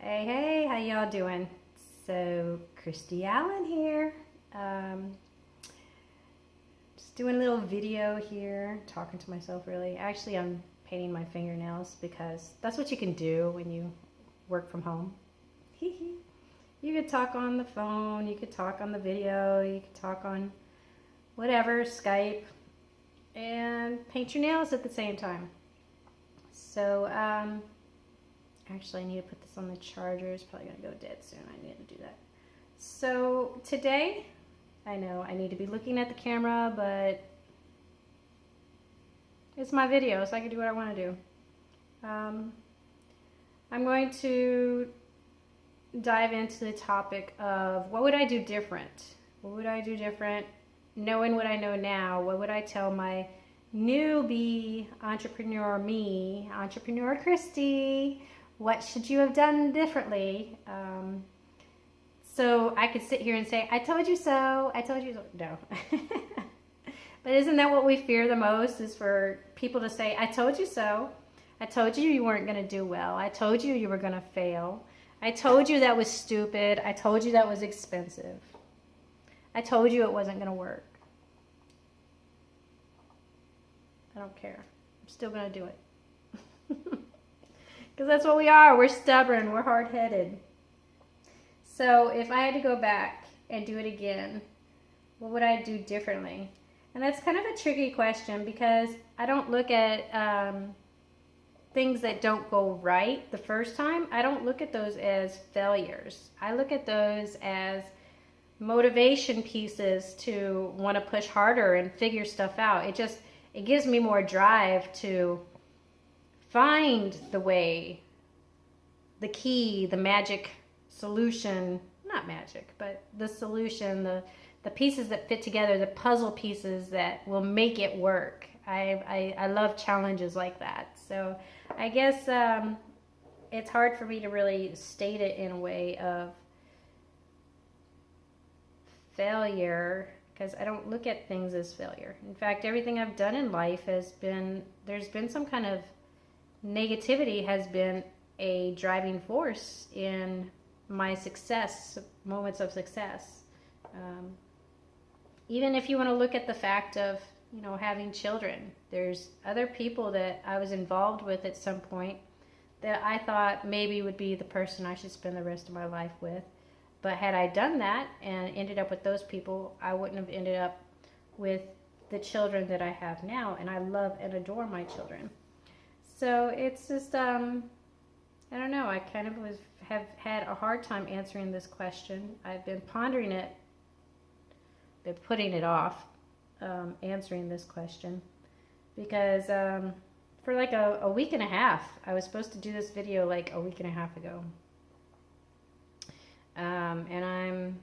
Hey, how y'all doing? So, Christy Allen here. Just doing a little video here, talking to myself really. Actually, I'm painting my fingernails because that's what you can do when you work from home. You could talk on the phone, you could talk on the video, you could talk on whatever, Skype, and paint your nails at the same time. So, actually, I need to put this on the charger. It's probably going to go dead soon. I need to do that. So today, I know I need to be looking at the camera, but it's my video, so I can do what I want to do. I'm going to dive into the topic of what would I do different? What would I do different? Knowing what I know now, what would I tell my newbie entrepreneur me, entrepreneur Christy? What should you have done differently? So I could sit here and say, I told you so, I told you so. No. But isn't that what we fear the most, is for people to say, I told you so. I told you you weren't going to do well. I told you you were going to fail. I told you that was stupid. I told you that was expensive. I told you it wasn't going to work. I don't care. I'm still going to do it. Because that's what we are. We're stubborn. We're hard-headed. So if I had to go back and do it again, what would I do differently? And that's kind of a tricky question, because I don't look at things that don't go right the first time. I don't look at those as failures. I look at those as motivation pieces to want to push harder and figure stuff out. It gives me more drive to find the way, the key, the magic solution, not magic, but the solution, the pieces that fit together, the puzzle pieces that will make it work. I love challenges like that. So I guess it's hard for me to really state it in a way of failure, because I don't look at things as failure. In fact, everything I've done in life there's been some kind of negativity has been a driving force in my success, moments of success. Even if you want to look at the fact of, having children, there's other people that I was involved with at some point that I thought maybe would be the person I should spend the rest of my life with. But had I done that and ended up with those people, I wouldn't have ended up with the children that I have now. And I love and adore my children. So it's just, I don't know, I kind of have had a hard time answering this question. I've been pondering it, been putting it off, answering this question, because for like a week and a half, I was supposed to do this video like a week and a half ago. And I'm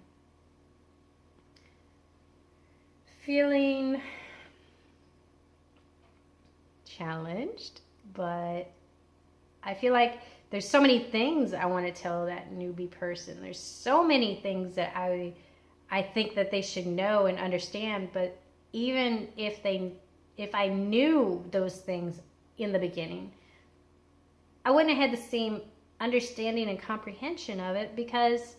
feeling challenged, but I feel like there's so many things I want to tell that newbie person. There's so many things that I think that they should know and understand, but even if I knew those things in the beginning, I wouldn't have had the same understanding and comprehension of it, because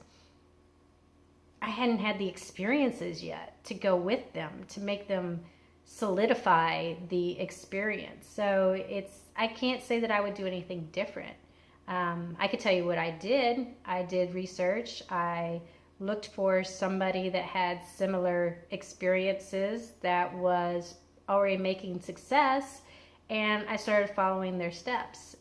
I hadn't had the experiences yet to go with them, to make them solidify the experience. So I can't say that I would do anything different. I could tell you what I did. I did research. I looked for somebody that had similar experiences that was already making success, and I started following their steps.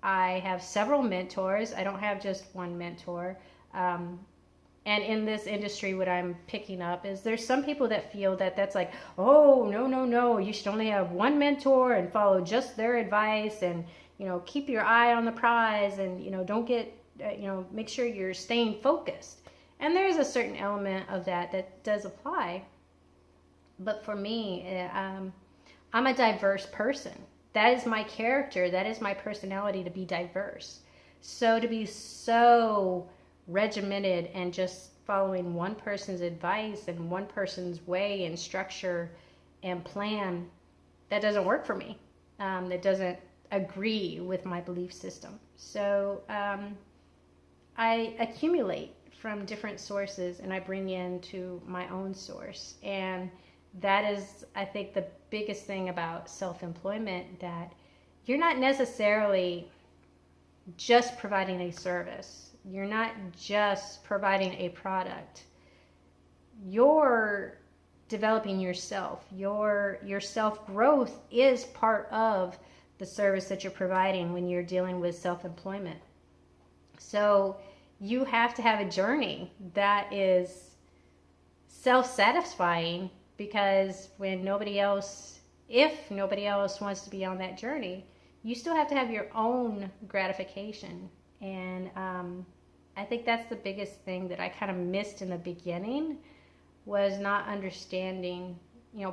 I have several mentors. I don't have just one mentor. And in this industry, what I'm picking up is there's some people that feel that that's like, oh, no, you should only have one mentor and follow just their advice, and, keep your eye on the prize, and, don't get, make sure you're staying focused. And there's a certain element of that does apply. But for me, I'm a diverse person. That is my character. That is my personality, to be diverse. So to be so regimented and just following one person's advice and one person's way and structure and plan, that doesn't work for me. That doesn't agree with my belief system. So I accumulate from different sources and I bring into my own source. And that is, I think, the biggest thing about self-employment, that you're not necessarily just providing a service. You're not just providing a product. You're developing yourself. Your self-growth is part of the service that you're providing when you're dealing with self-employment. So you have to have a journey that is self-satisfying, because when nobody else, if nobody else wants to be on that journey, you still have to have your own gratification. And I think that's the biggest thing that I kind of missed in the beginning, was not understanding,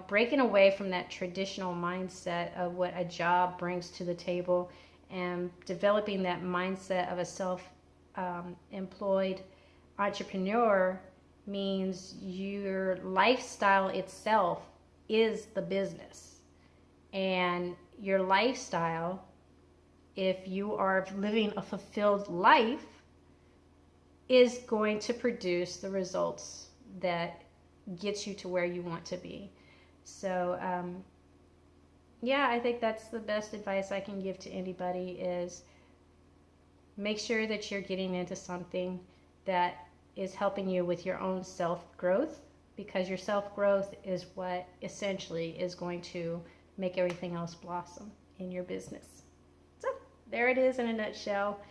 breaking away from that traditional mindset of what a job brings to the table and developing that mindset of a self-employed entrepreneur. Means your lifestyle itself is the business. And your lifestyle, if you are living a fulfilled life, is going to produce the results that gets you to where you want to be. So yeah, I think that's the best advice I can give to anybody, is make sure that you're getting into something that is helping you with your own self-growth, because your self-growth is what essentially is going to make everything else blossom in your business. So there it is in a nutshell.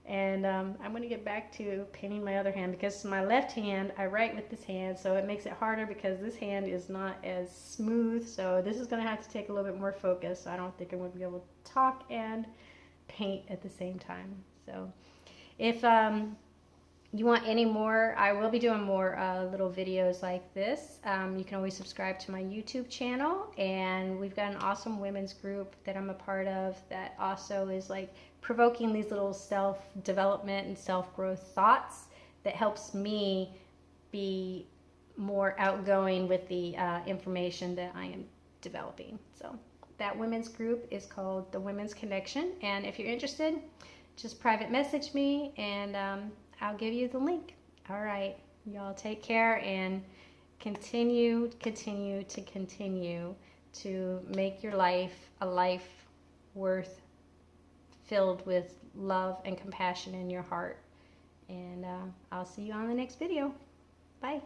And I'm going to get back to painting my other hand, because my left hand, I write with this hand, so it makes it harder because this hand is not as smooth. So this is going to have to take a little bit more focus. I don't think I'm going to be able to talk and paint at the same time. So if you want any more, I will be doing more little videos like this. You can always subscribe to my YouTube channel, and we've got an awesome women's group that I'm a part of that also is like provoking these little self-development and self-growth thoughts that helps me be more outgoing with the information that I am developing. So that women's group is called The Women's Connection, and if you're interested, just private message me and I'll give you the link. All right, y'all take care and continue to make your life a life worth filled with love and compassion in your heart. And I'll see you on the next video. Bye.